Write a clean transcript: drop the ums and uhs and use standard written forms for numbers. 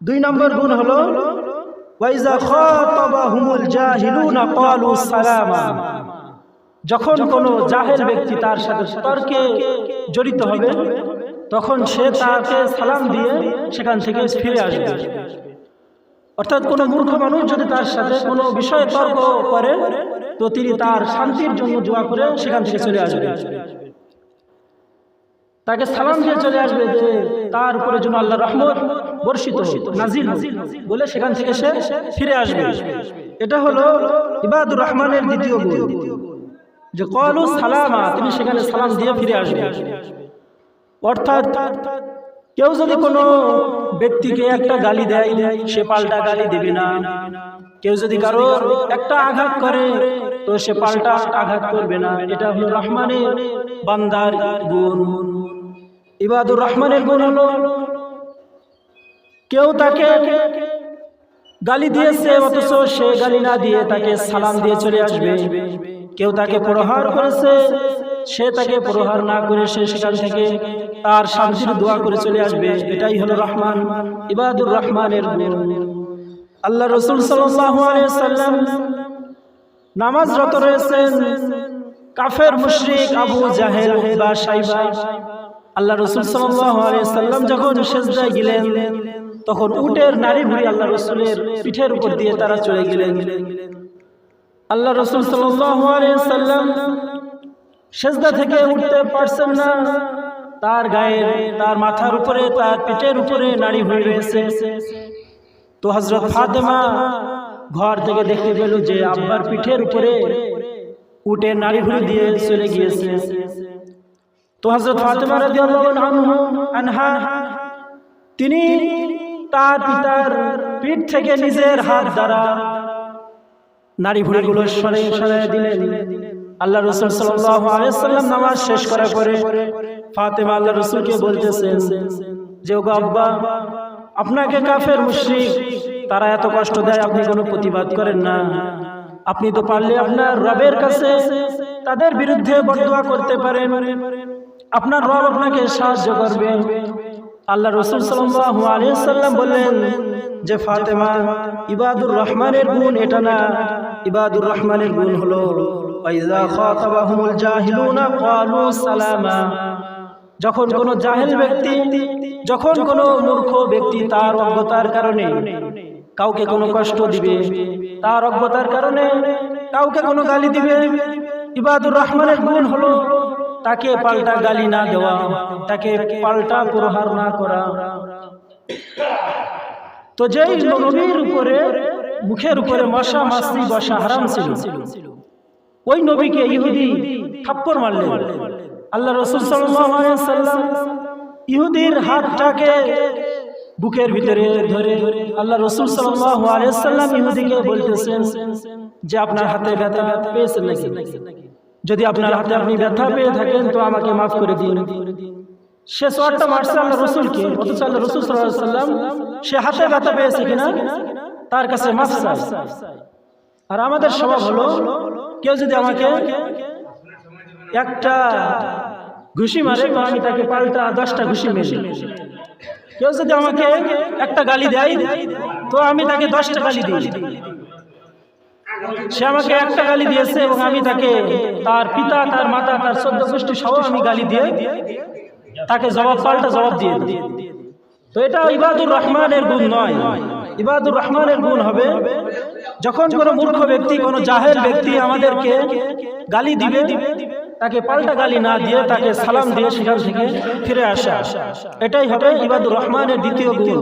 দুই নম্বর গুণ হলো ওয়াইজা খাতাবাহুমুল জাহিলুনা ক্বালু সালামা। যখন কোনো জাহেল ব্যক্তি তার সাথে তর্কে জড়িত হবে তখন সে তাকে সালাম দিয়ে সেখান থেকে ফিরে আসবে। অর্থাৎ কোনো মূর্খ মানুষ যদি তার সাথে কোনো বিষয়ে তর্ক করে তো তিনি তার শান্তির জন্য দোয়া করে সেখান থেকে চলে আসবে, তাকে সালাম দিয়ে চলে আসবে যে তার উপরে যেন আল্লাহর রহমত বর্ষিত নাজিল বলে সেখান থেকে সে ফিরে আসবে। এটা হলো ইবাদুর রহমানের দ্বিতীয় গুণ, যে ক্বালু সালামা, তিনি সেখানে সালাম দিয়ে ফিরে আসবে। অর্থাৎ কেউ যদি কোনো ব্যক্তিকে একটা গালি দেয় সে পাল্টা গালি দেবে না, কেউ যদি কারো একটা আঘাত করে তো সে পাল্টা আঘাত করবে না। এটা হলো রহমানের বান্দার গুণ। ইবাদুর রহমানের গুণ হলো কেউ তাকে গালি দিয়েছে অথচ সে গালি না দিয়ে তাকে সালাম দিয়ে চলে আসবে। কেউ তাকে প্রহার করেছে সে তাকে প্রহার না করে সে সেখান থেকে তার শান্তির দোয়া করে চলে আসবে। এটাই হলো রহমান, ইবাদুর রহমানের গুণ। আল্লাহ রাসূল সাল্লাল্লাহু আলাইহি ওয়াসাল্লাম নামাজরত রয়েছেন, কাফের মুশরিক আবু জাহেল বা শাইবা, আল্লাহ রাসূল সাল্লাল্লাহু আলাইহি ওয়াসাল্লাম যখন সিজদায় গেলেন তখন উটের নাড়ি ভুঁড়ি আল্লাহ রাসূলের পিঠের উপর দিয়ে তারা চলে গেলেন। আল্লাহ রাসূল সাল্লাল্লাহু আলাইহি ওয়াসাল্লাম সিজদা থেকে উঠতে পারছেন না, তার গায়ে তার মাথার উপরে তার পিঠের উপরে নাড়ি ভুঁড়ি রয়েছে। তো হযরত ফাতেমা ঘর থেকে দেখতে পেল যে আব্বার পিঠের উপরে উটের নাড়ি ভুঁড়ি দিয়ে চলে গিয়েছে। তো হযরত ফাতেমা রাদিয়াল্লাহু আনহা তিনি তার পিতার পিঠ থেকে নিজের হাত দ্বারা নাড়ি ভুঁড়িগুলো সরিয়ে দিলেন। আল্লাহ রাসূল সাল্লাল্লাহু আলাইহি ওয়াসাল্লাম নামাজ শেষ করার পরে ফাতেমা আল্লাহ রাসূলকে বলতেছেন যে ওগো আব্বা, আপনাকে কাফের মুশরিক তারা এত কষ্ট দেয়, আপনি কোনো প্রতিবাদ করেন না, আপনি তো পারলে আপনার রবের কাছে তাদের বিরুদ্ধে বদদুয়া করতে পারেন, আপনার রব আপনাকে সাহায্য করবে। আল্লাহ রাসূল সাল্লাল্লাহু আলাইহি ওয়াসাল্লাম বললেন যে ফাতেমা, ইবাদুর রহমানের গুণ এটা না, ইবাদুর রহমানের গুণ হলো ওয়াইজা খাতাবাহুমুল জাহিলুনা ক্বালু সালামা। যখন কোনো জাহেল ব্যক্তি, যখন কোনো মূর্খ ব্যক্তি তার অজ্ঞতার কারণে কাউকে কোনো কষ্ট দিবে, তার অজ্ঞতার কারণে কাউকে কোনো গালি দিবে, ইবাদুর রহমানের গুণ হলো তাকে পাল্টা গালি না দেওয়া, তাকে পাল্টা প্রহার না করা। তো যেই নবীর উপরে মুখের উপরে মশা মাছি বসা হারাম ছিল, ওই নবীকে ইহুদি থাপ্পড় মারলেন। আল্লাহ রাসূল সাল্লাল্লাহু আলাইহি ওয়াসাল্লাম ইহুদির হাতটাকে বুকের ভিতরে ধরে আল্লাহ রাসূল সাল্লাল্লাহু আলাইহি ওয়াসাল্লাম ইহুদিকে বলতেছেন যে আপনার হাতে ব্যথা পেয়েছেন নাকি? যদি আপনার হাতে আপনি ব্যথা পেয়ে থাকেন তো আমাকে মাফ করে দিন। সে চোরটা মারছে আল্লাহ রাসূলকে, অথচ আল্লাহ রাসূল সাল্লাল্লাহু আলাইহি ওয়াসাল্লাম সে হাতে ব্যথা পেয়েছে কিনা তার কাছে মাফ চায়। আর আমাদের স্বভাব হলো কেউ যদি আমাকে একটা ঘুষি মারে তো আমি তাকে পাল্টা 10টা ঘুষি মেরে, কেউ যদি আমাকে একটা গালি দেয় তো আমি তাকে 10টা গালি দিই। সে আমাকে একটা গালি দিয়েছে এবং আমি তাকে তার পিতা, তার মাতা, তার 14 গোষ্ঠী সহ আমি গালি দিয়ে তাকে পাল্টা জবাব দিয়ে দিই। তো এটা ইবাদুর রহমানের গুণ নয়। ইবাদুর রহমানের গুণ হবে যখন কোনো মূর্খ ব্যক্তি, কোনো জাহেল ব্যক্তি আমাদেরকে গালি দিবে তাকে পাল্টা গালি না দিয়ে তাকে সালাম দিয়ে সেখান থেকে ফিরে আসা। এটাই হবে ইবাদুর রহমানের দ্বিতীয় গুণ।